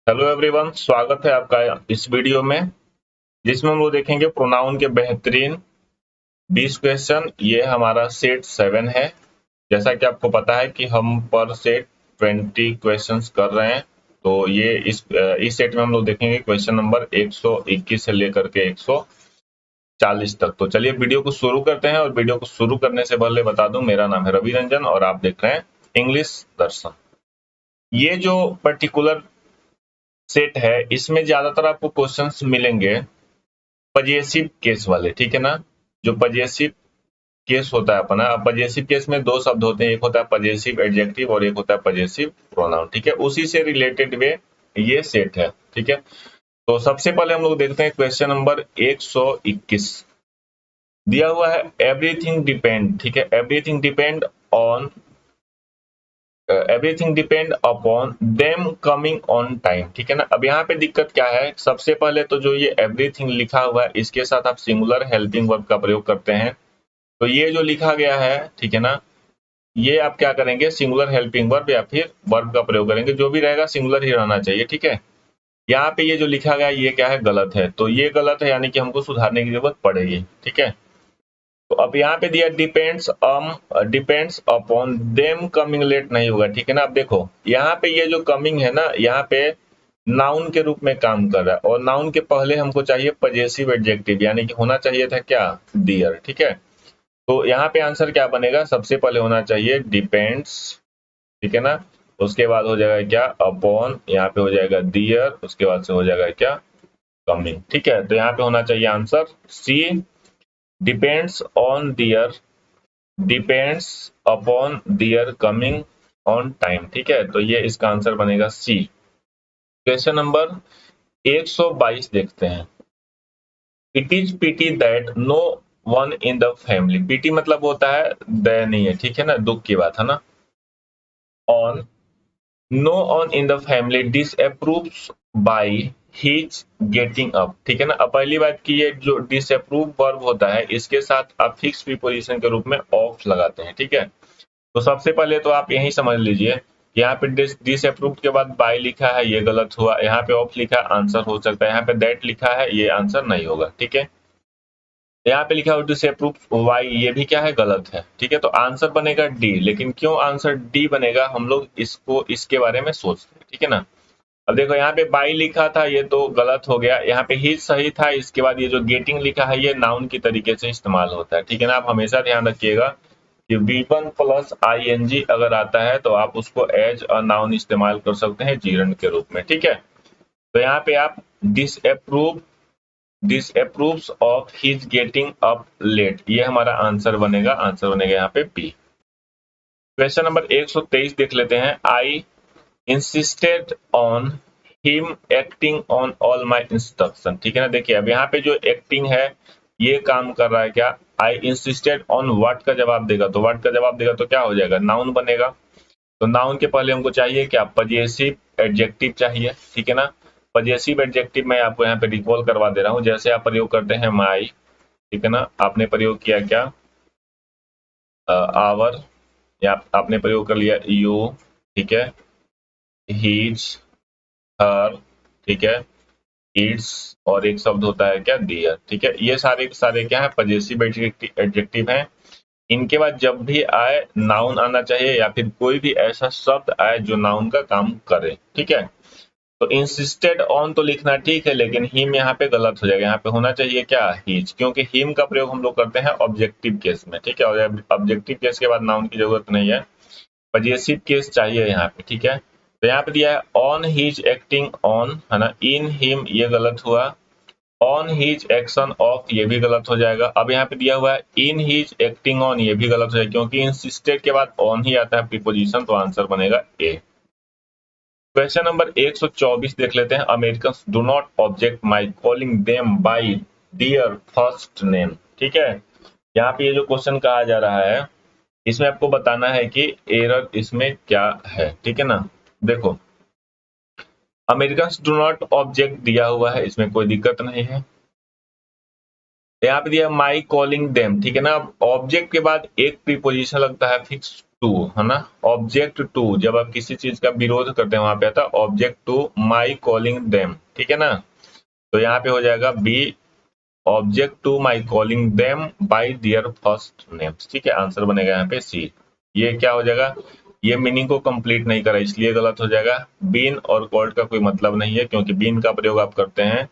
Hello everyone, स्वागत है आपका इस वीडियो में जिसमें हम लोग देखेंगे प्रोनाउन के बेहतरीन 20 क्वेश्चन। ये हमारा सेट 7 है। जैसा कि आपको पता है कि हम पर सेट 20 क्वेश्चंस कर रहे हैं। तो ये इस सेट में हम लोग देखेंगे क्वेश्चन नंबर 121 से लेकर के 140 तक। तो चलिए वीडियो को शुरू करते हैं। और वीडियो को शुरू करने से पहले बता दूं, मेरा नाम है रवि रंजन और आप देख रहे हैं इंग्लिश दर्शन। ये जो पर्टिकुलर सेट है, इसमें ज्यादातर आपको क्वेश्चंस मिलेंगे पजेसिव केस वाले, ठीक है ना। जो पजेसिव केस होता है अपना, अब पजेसिव केस में दो शब्द होते हैं, एक होता है पजेसिव एडजेक्टिव और एक होता है पजेसिव प्रोनाउन, ठीक है। उसी से रिलेटेड वे ये सेट है, ठीक है। तो सबसे पहले हम लोग देखते हैं क्वेश्चन नंबर 121। दिया हुआ है एवरीथिंग डिपेंड, ठीक है। Everything depend upon them coming on time, ठीक है ना। अब यहाँ पे दिक्कत क्या है, सबसे पहले तो जो ये एवरीथिंग लिखा हुआ है इसके साथ आप सिंगुलर हेल्पिंग वर्ब का प्रयोग करते हैं। तो ये जो लिखा गया है, ठीक है ना, ये आप क्या करेंगे, सिंगुलर हेल्पिंग वर्ब या फिर वर्ब का प्रयोग करेंगे। जो भी रहेगा सिंगुलर ही रहना चाहिए, ठीक है। यहाँ पे ये जो लिखा गया ये क्या है, गलत है। तो ये गलत है, यानी कि हमको सुधारने की जरूरत पड़ेगी, ठीक है। तो अब यहाँ पे दिया depends upon them coming late, नहीं होगा, ठीक है ना। अब देखो यहाँ पे ये जो कमिंग है ना, यहाँ पे नाउन के रूप में काम कर रहा है और नाउन के पहले हमको चाहिए पजेसिव एडजेक्टिव, यानी कि होना चाहिए था क्या, डियर, ठीक है। तो यहाँ पे आंसर क्या बनेगा, सबसे पहले होना चाहिए डिपेंड्स, ठीक है ना। उसके बाद हो जाएगा क्या, अपॉन, यहाँ पे हो जाएगा डियर, उसके बाद से हो जाएगा क्या, कमिंग, ठीक है। तो यहाँ पे होना चाहिए answer C, depends on their, depends upon their coming on time, ठीक है। तो ये इसका आंसर बनेगा सी। क्वेश्चन नंबर 122 देखते हैं। It is PT that no one in the family, PT मतलब होता है दयनीय, ठीक है ना, दुख की बात है ना। On, no on in the family disapproves by his getting up, ठीक है ना। अब पहली बात की ये जो डिसअप्रूव वर्ब होता है इसके साथ आप फिक्स प्रीपोजिशन के रूप में ऑफ लगाते हैं, ठीक है। तो सबसे पहले तो आप यही समझ लीजिए, यहाँ पे डिसअप्रूव्ड के बाद बाय लिखा है, ये गलत हुआ। यहाँ पे ऑफ लिखा है, आंसर हो सकता है। यहाँ पे दैट लिखा है, ये आंसर नहीं होगा, ठीक है। यहाँ पे लिखा है डिसअप्रूव्ड वाई, ये भी क्या है, गलत है, ठीक है। तो आंसर बनेगा डी। लेकिन क्यों आंसर डी बनेगा, हम लोग इसको इसके बारे में सोचते हैं, ठीक है ना। अब देखो यहाँ पे बाई लिखा था, ये तो गलत हो गया। यहाँ पे ही सही था। इसके बाद ये जो गेटिंग लिखा है ये नाउन की तरीके से इस्तेमाल होता है, ठीक है ना। आप हमेशा ध्यान रखिएगा कि V1 प्लस ING अगर आता है तो आप उसको एज अ नाउन इस्तेमाल कर सकते हैं जीरंड के रूप में, ठीक है। तो यहाँ पे आप disapproves of his getting up late, ये हमारा आंसर बनेगा। आंसर बनेगा यहाँ पे बी। क्वेश्चन नंबर 123 देख लेते हैं। आई insisted on him acting on all my instruction, ठीक है ना। देखिए अब यहाँ पे जो एक्टिंग है ये काम कर रहा है क्या, आई इंसिस्टेड ऑन व्हाट का जवाब देगा, तो व्हाट का जवाब देगा तो क्या हो जाएगा, नाउन बनेगा। तो नाउन के पहले हमको चाहिए क्या, पजेसिव एडजेक्टिव चाहिए, ठीक है ना। पजेसिव एडजेक्टिव मैं आपको यहाँ पे रिकॉल करवा दे रहा हूँ। जैसे आप प्रयोग करते हैं माई, ठीक है ना, आपने प्रयोग किया क्या, आवर, या आपने प्रयोग कर लिया यू, ठीक है, हीज, हर, ठीक है, इट्स, और एक शब्द होता है क्या, डियर, ठीक है। ये सारे के सारे क्या है, पजेसिव एडजेक्टिव हैं। इनके बाद जब भी आए नाउन आना चाहिए या फिर कोई भी ऐसा शब्द आए जो नाउन का काम करे, ठीक है। तो इंसिस्टेड ऑन तो लिखना ठीक है, लेकिन हिम यहाँ पे गलत हो जाएगा। यहाँ पे होना चाहिए क्या, हीज, क्योंकि हिम का प्रयोग हम लोग करते हैं ऑब्जेक्टिव केस में, ठीक है। और ऑब्जेक्टिव केस के बाद नाउन की जरूरत नहीं है, पजेसिव केस चाहिए यहाँ पे, ठीक है। तो यहाँ पे दिया है ऑन हिज एक्टिंग ऑन, है ना, इन हिम ये गलत हुआ, ऑन हिज एक्शन ऑफ ये भी गलत हो जाएगा। अब यहाँ पे दिया हुआ है इन हिज एक्टिंग ऑन, ये भी गलत हो जाएगा क्योंकि इंसिस्टेड के बाद ऑन ही आता है प्रीपोजिशन, तो आंसर बनेगा ए। क्वेश्चन नंबर 124 देख लेते हैं। Americans do not object my calling them by their first name, ठीक है। यहाँ पे ये जो क्वेश्चन कहा जा रहा है इसमें आपको बताना है कि एरर इसमें क्या है, ठीक है ना। देखो अमेरिकन्स डू नॉट ऑब्जेक्ट दिया हुआ है, इसमें कोई दिक्कत नहीं है। यहाँ पे दिया माई कॉलिंग देम, ठीक है ना। अब ऑब्जेक्ट के बाद एक प्रीपोजिशन लगता है फिक्स टू, है ना, ऑब्जेक्ट टू, जब आप किसी चीज का विरोध करते हैं वहां पे आता है object to my calling them, ठीक है ना। तो यहाँ पे हो जाएगा B, object to my calling them by their first names, ठीक है, आंसर बनेगा यहाँ पे सी। ये क्या हो जाएगा, ये मीनिंग को कंप्लीट नहीं करा इसलिए गलत हो जाएगा। बीन और कॉल्ड का कोई मतलब नहीं है, क्योंकि बीन का प्रयोग आप करते हैं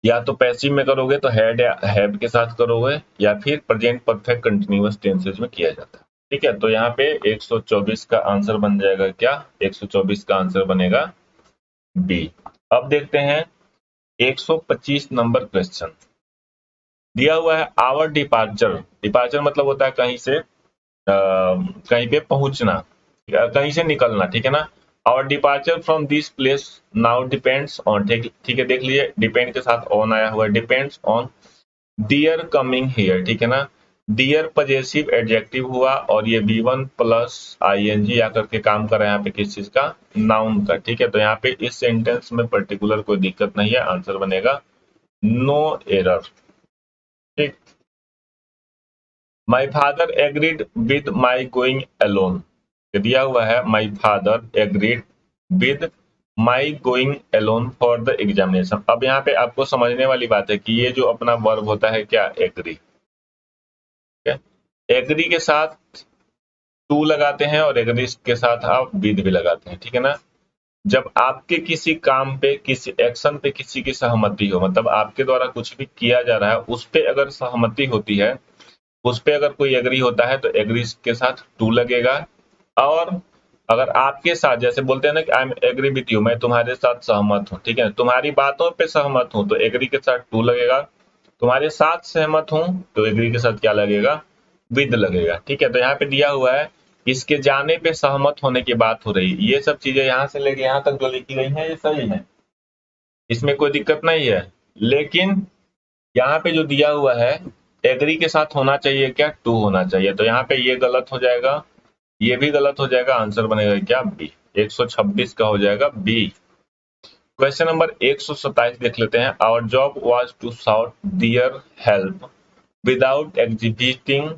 या तो पैसिव में करोगे तो हैड या हैव के साथ करोगे, या फिर प्रेजेंट परफेक्ट कंटिन्यूअस टेंसेस में किया जाता है, ठीक है। तो यहाँ पे 124 का आंसर बन जाएगा क्या, 124 का आंसर बनेगा बी। अब देखते हैं 125 नंबर क्वेश्चन। दिया हुआ है आवर डिपार्चर, डिपार्चर मतलब होता है कहीं से कहीं पे पहुंचना, कहीं से निकलना, ठीक है ना। Our departure from this place now depends on, ठीक है, देख लीजिए डिपेंड के साथ ऑन आया हुआ है, depends on their coming here, ठीक है ना। डियर पजेसिव एडजेक्टिव हुआ और ये V1 प्लस ING आकर के काम कर रहा है यहाँ पे किस चीज का, नाउन का, ठीक है। तो यहाँ पे इस सेंटेंस में पर्टिकुलर कोई दिक्कत नहीं है, आंसर बनेगा नो एरर, ठीक। My father agreed with my going alone, दिया हुआ है my father agreed with my going alone for the examination. अब यहाँ पे आपको समझने वाली बात है कि ये जो अपना वर्ब होता है क्या, एग्री, एग्री के साथ टू लगाते हैं और एग्री के साथ आप विद भी लगाते हैं, ठीक है ना। जब आपके किसी काम पे, किसी एक्शन पे किसी की सहमति हो, मतलब आपके द्वारा कुछ भी किया जा रहा है उस पे अगर सहमति होती है, उस पे अगर कोई एग्री होता है तो एग्री के साथ टू लगेगा। और अगर आपके साथ, जैसे बोलते हैं ना कि I am agree with you, मैं तुम्हारे साथ सहमत हूँ, ठीक है, तुम्हारी बातों पे सहमत हूँ तो एग्री के साथ टू लगेगा। तुम्हारे साथ सहमत हूँ तो एग्री के साथ क्या लगेगा, विद लगेगा, ठीक है। तो यहाँ पे दिया हुआ है इसके जाने पे सहमत होने की बात हो रही, ये सब चीजें यहाँ से लेके यहाँ तक जो लिखी गई है ये सही है, इसमें कोई दिक्कत नहीं है। लेकिन यहाँ पे जो दिया हुआ है एग्री के साथ होना चाहिए क्या, टू होना चाहिए, तो यहाँ पे ये गलत हो जाएगा, ये भी गलत हो जाएगा, आंसर बनेगा क्या, बी। 126 का हो जाएगा बी। क्वेश्चन नंबर 127 देख लेते हैं। Our job was to shout their help without exhibiting,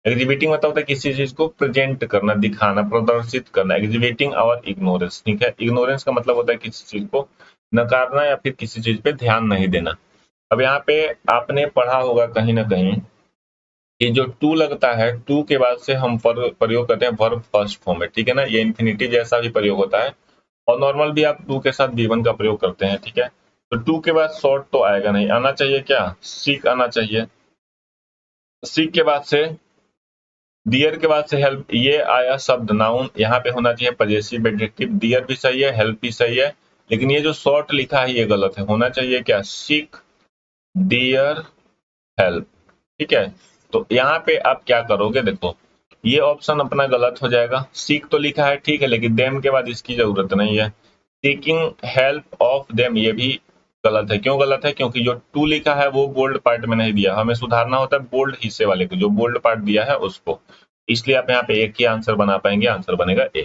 exhibiting मतलब होता है किसी चीज को प्रेजेंट करना, दिखाना, प्रदर्शित करना, एग्जिबिटिंग आवर इग्नोरेंस, ठीक है। इग्नोरेंस का मतलब होता है किसी चीज को नकारना या फिर किसी चीज पे ध्यान नहीं देना। अब यहाँ पे आपने पढ़ा होगा कहीं ना कहीं कि जो टू लगता है, टू के बाद से हम प्रयोग करते हैं वर्ब फर्स्ट फॉर्म में, ठीक है ना, ये इन्फिनिटिव जैसा भी प्रयोग होता है। और नॉर्मल भी आप टू के साथ V1 का प्रयोग करते हैं, ठीक है। तो टू के बाद शॉर्ट तो आएगा नहीं, आना चाहिए क्या, सीक आना चाहिए। सीक के बाद से डियर के बाद से हेल्प, ये आया शब्द नाउन, यहाँ पे होना चाहिए पजेसिव एडजेक्टिव, डियर भी सही है, हेल्प भी सही है, लेकिन ये जो शॉर्ट लिखा है ये गलत है, होना चाहिए क्या, सीक डियर हेल्प, ठीक है। तो यहाँ पे आप क्या करोगे, देखो ये ऑप्शन अपना गलत हो जाएगा, सीक तो लिखा है ठीक है, लेकिन देम के बाद इसकी जरूरत नहीं है। सीकिंग हेल्प ऑफ देम ये भी गलत है, क्यों गलत है, क्योंकि जो टू लिखा है वो बोल्ड पार्ट में नहीं दिया, हमें सुधारना होता है बोल्ड हिस्से वाले को, जो बोल्ड पार्ट दिया है उसको, इसलिए आप यहाँ पे एक ही आंसर बना पाएंगे, आंसर बनेगा ए।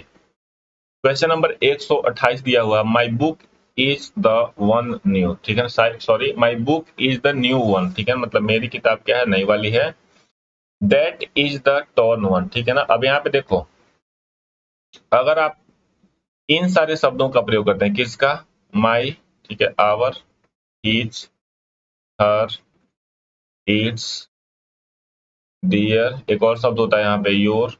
क्वेश्चन नंबर 128 दिया हुआ, my book is the one new, ठीक है, sorry my book is the new one, ठीक है, मतलब मेरी किताब क्या है, नई वाली है। That is the torn one, ठीक है ना। अब यहाँ पे देखो अगर आप इन सारे शब्दों का प्रयोग करते हैं, किसका, माई, ठीक है, आवर, ईच, हर, इट्स, डियर, एक और शब्द होता है यहाँ पे योर,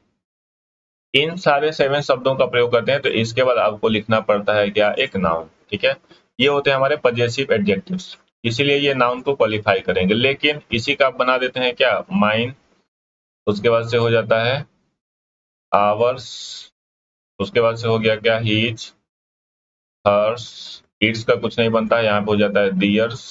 इन सारे 7 शब्दों का प्रयोग करते हैं तो इसके बाद आपको लिखना पड़ता है क्या, एक नाउन, ठीक है। ये होते हैं हमारे पजेसिव एडजेक्टिव्स, इसीलिए ये नाउन को क्वालिफाई करेंगे, लेकिन इसी का आप बना देते हैं क्या, माइन, उसके बाद से हो जाता है आवर्स, उसके बाद से हो गया क्या, हीज, हर्स, इट्स का कुछ नहीं बनता है, यहाँ पे हो जाता है दियर्स,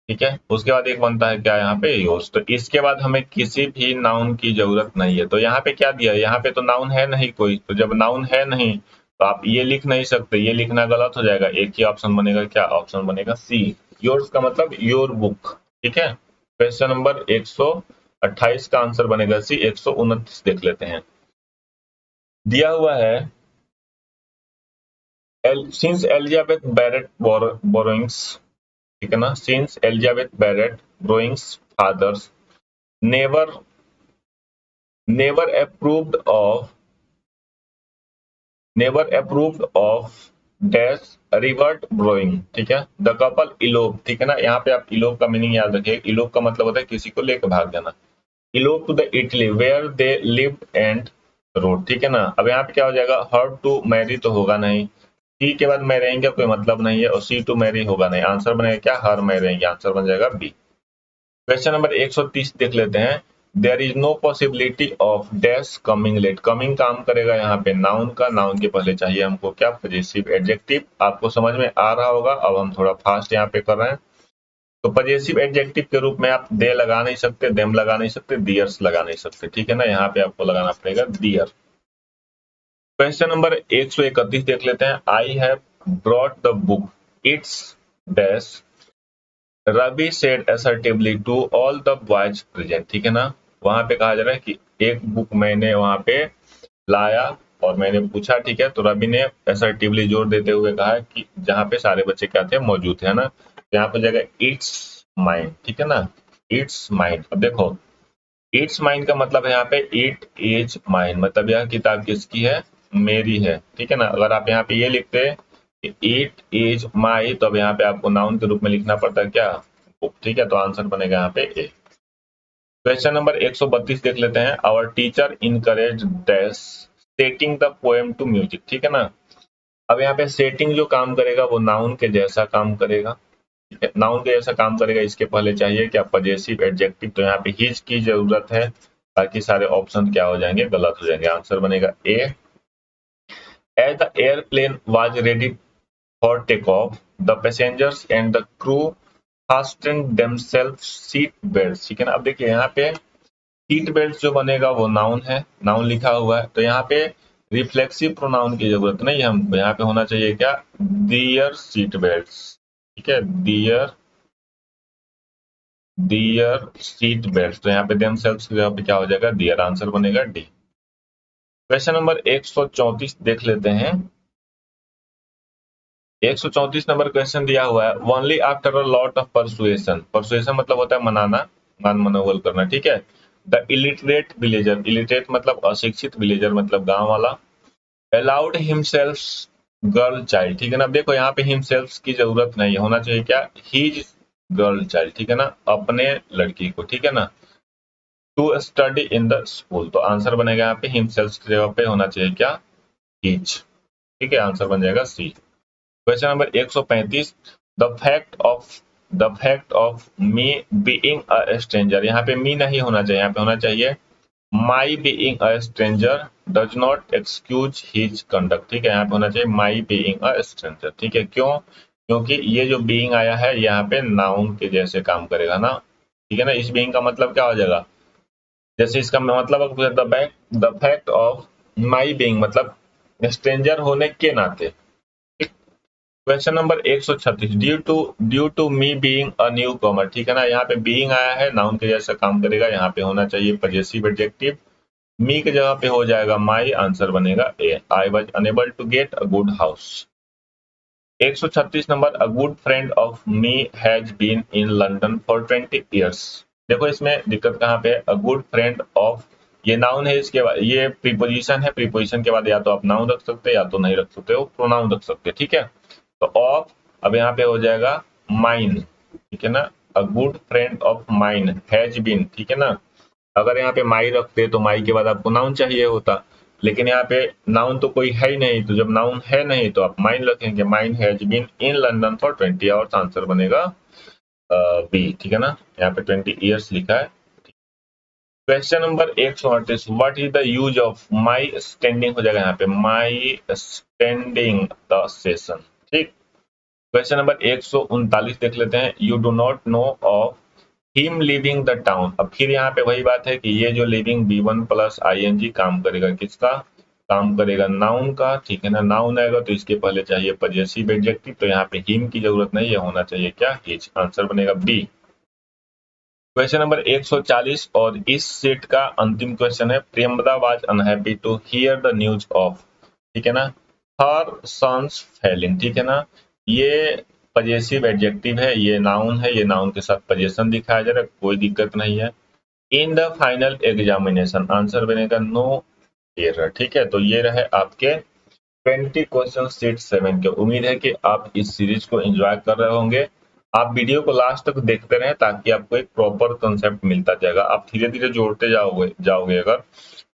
ठीक है। उसके बाद एक बनता है क्या, यहाँ पे योर्स। तो इसके बाद हमें किसी भी नाउन की जरूरत नहीं है, तो यहाँ पे क्या दिया है, यहाँ पे तो नाउन है नहीं कोई, तो जब नाउन है नहीं तो आप ये लिख नहीं सकते, ये लिखना गलत हो जाएगा, एक ही ऑप्शन बनेगा क्या, ऑप्शन बनेगा सी, योर्स का मतलब योर बुक, ठीक है। क्वेश्चन नंबर 128 का आंसर बनेगा सी। 129 देख लेते हैं। दिया हुआ है सिंस एलिजाबेथ बैरेट बोरोइंग्स, ठीक है ना, since Elizabeth Barrett Browning's father's never never approved of dash Robert Browning, ठीक है। द कपल इलोप, ठीक है ना। यहाँ पे आप इलोप का मीनिंग याद रखिए। इलोप का मतलब होता है किसी को लेकर भाग जाना। Elope to the Italy where they lived and wrote, ठीक है ना। अब यहाँ पे क्या हो जाएगा, हर टू मैरी तो होगा नहीं, सी के बाद मैरेंगे कोई मतलब नहीं है, और सी टू मैरी होगा नहीं। आंसर बनेगा क्या, हर मैरेंगे। आंसर बन जाएगा बी। क्वेश्चन नंबर 130 देख लेते हैं। There is no possibility of dash coming late. Coming काम करेगा यहाँ पे नाउन का, नाउन के पहले चाहिए हमको क्या, पजेसिव एडजेक्टिव। आपको समझ में आ रहा होगा। अब हम थोड़ा फास्ट यहाँ पे कर रहे हैं। तो पजेसिव एडजेक्टिव के रूप में आप दे लगा नहीं सकते, देम लगा नहीं सकते, दियर्स लगा नहीं सकते, ठीक है ना। यहाँ पे आपको लगाना पड़ेगा दियर। क्वेश्चन नंबर 131 देख लेते हैं। I have brought the book its dash Ravi said assertively to all the boys present, ठीक है ना। वहां पे कहा जा रहा है कि एक बुक मैंने वहां पे लाया और मैंने पूछा, ठीक है। तो रवि ने असर्टिवली जोर देते हुए कहा कि जहां पे सारे बच्चे क्या थे, मौजूद थे, है ना। तो यहाँ पे जगह इट्स माइंड, ठीक है ना। It's mind. अब देखो, इट्स माइंड का मतलब है यहाँ पे इट इज माइंड, मतलब यह किताब किसकी है, मेरी है, ठीक है ना। अगर आप यहाँ पे ये लिखते इट इज माई, तो अब यहाँ पे आपको नाउन के रूप में लिखना पड़ता है क्या, बुक, ठीक है। तो आंसर बनेगा यहाँ पे ए। क्वेश्चन नंबर 132 देख लेते हैं। Our teacher encourage dash setting the poem to music, ठीक है ना। अब यहाँ पे सेटिंग जो काम करेगा वो नाउन के जैसा काम करेगा, ठीक है। नाउन के जैसा काम करेगा, इसके पहले चाहिए क्या, पजेसिव एडजेक्टिव। तो यहाँ पे हिज की जरूरत है, बाकी सारे ऑप्शन क्या हो जाएंगे, गलत हो जाएंगे। आंसर बनेगा A. As the airplane was ready for take off the passengers and the crew fastened themselves seat belt, ठीक है ना। अब देखिए यहाँ पे सीट बेल्ट जो बनेगा वो नाउन है, नाउन लिखा हुआ है। तो यहाँ पे रिफ्लेक्सिव प्रोनाउन की जरूरत नहीं है हमको। यहाँ पे होना चाहिए क्या, दियर सीट बेल्ट, ठीक है। दियर दियर सीट बेल्ट। तो यहाँ पे देमसेल्व्स की जगह पे क्या हो जाएगा, दियर। आंसर बनेगा डी। क्वेश्चन नंबर 134 देख लेते हैं। 134 नंबर क्वेश्चन दिया हुआ है। Only after a lot of persuasion, persuasion मतलब होता है मनाना, मान मनोबल करना, ठीक है। द इलिटरेट विलेजर, इलिटरेट मतलब अशिक्षित, विलेजर मतलब गांव वाला, अलाउड हिमसेल्फ गर्ल चाइल्ड, ठीक है ना। अब देखो यहाँ पे हिमसेल्फ की जरूरत नहीं है, होना चाहिए क्या, हिज गर्ल चाइल्ड, ठीक है ना, अपने लड़की को, ठीक है ना। To study in the school, तो आंसर बनेगा यहाँ पे हिमसेल्फ की जगह पे होना चाहिए क्या, हिज, ठीक है। आंसर बन जाएगा C. Question number 135। The fact of the fact of me being a stranger, यहाँ पे मी नहीं होना चाहिए, यहाँ पे होना चाहिए my being a stranger does not excuse his conduct, ठीक है। यहाँ पे होना चाहिए माई बीइंग अ स्ट्रेंजर, ठीक है। क्यों, क्योंकि ये जो बीइंग आया है यहाँ पे नाउन के जैसे काम करेगा ना, ठीक है ना। इस बीइंग का मतलब क्या हो जाएगा, जैसे इसका मतलब the fact of my being मतलब स्ट्रेंजर होने के नाते। Question number 136। Due to me being a newcomer, ठीक है ना। यहाँ पे बीइंग आया है, नाउन के जैसा काम करेगा। यहाँ पे होना चाहिए पजेसिव एडजेक्टिव, मी की जगह पे हो जाएगा माई। आंसर बनेगा A. I was unable to get a good house. 136 number. A good friend of me has been in London for 20 years. देखो इसमें दिक्कत कहाँ पे है, अ गुड फ्रेंड ऑफ, ये नाउन है, इसके बाद ये प्रीपोजिशन है, प्रीपोजिशन के बाद या तो आप नाउन रख सकते हैं या तो नहीं रख सकते हो, प्रोनाउन रख सकते हैं, ठीक है। तो ऑफ, अब यहाँ पे हो जाएगा माइन, ठीक है ना। A good friend of mine has been, ठीक है ना। अगर यहाँ पे माई रखते तो माई के बाद आपको नाउन चाहिए होता, लेकिन यहाँ पे नाउन तो कोई है ही नहीं। तो जब नाउन है नहीं तो आप माइन रखेंगे, mine has been in London for 20 hours. Answer बनेगा बी, ठीक है ना। यहाँ पे 20 ईयर्स लिखा है। Question number 138। What is the use of my standing, हो जाएगा यहाँ पे माई स्टैंडिंग द सेशन, ठीक। क्वेश्चन नंबर 139 देख लेते हैं। You do not know of him living the town. अब फिर यहाँ पे वही बात है कि ये जो लिविंग B1 प्लस ING काम करेगा किसका, काम करेगा नाउन का, ठीक है ना। नाउन आएगा तो इसके पहले चाहिए पजेसिव एडजेक्टिव, तो यहाँ पे हिम की जरूरत नहीं है, होना चाहिए क्या, हिज। आंसर बनेगा बी। क्वेश्चन नंबर 140 और इस सेट का अंतिम क्वेश्चन है। Premda was unhappy to hear the news of, ठीक है ना, हर सन्स फेलिंग, ठीक है ना। ये पजेसिव एडजेक्टिव है, ये नाउन है, ये नाउन के साथ पजेशन दिखाया जा रहा है, कोई दिक्कत नहीं है। In the final examination, answer बनेगा नो एरर। ठीक है, तो ये रहे आपके 20 क्वेश्चन सीट 7 के। उम्मीद है कि आप इस सीरीज को एंजॉय कर रहे होंगे। आप वीडियो को लास्ट तक देखते रहें ताकि आपको एक प्रॉपर कंसेप्ट मिलता जाएगा। आप धीरे धीरे जोड़ते जाओगे अगर,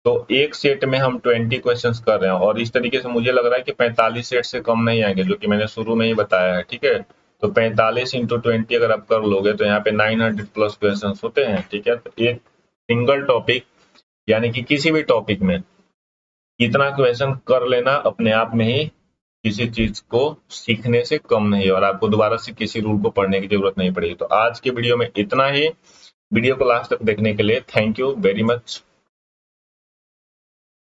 तो एक सेट में हम 20 क्वेश्चंस कर रहे हैं और इस तरीके से मुझे लग रहा है कि 45 सेट से कम नहीं आएंगे, जो कि मैंने शुरू में ही बताया है। ठीक है, तो 45 इंटू 20 अगर आप कर लोगे तो यहाँ पे 900 प्लस क्वेश्चंस होते हैं। ठीक है, तो एक सिंगल टॉपिक यानी कि किसी भी टॉपिक में इतना क्वेश्चन कर लेना अपने आप में ही किसी चीज को सीखने से कम नहीं है और आपको दोबारा से किसी रूल को पढ़ने की जरूरत नहीं पड़ेगी। तो आज के वीडियो में इतना ही। वीडियो को लास्ट तक देखने के लिए थैंक यू वेरी मच।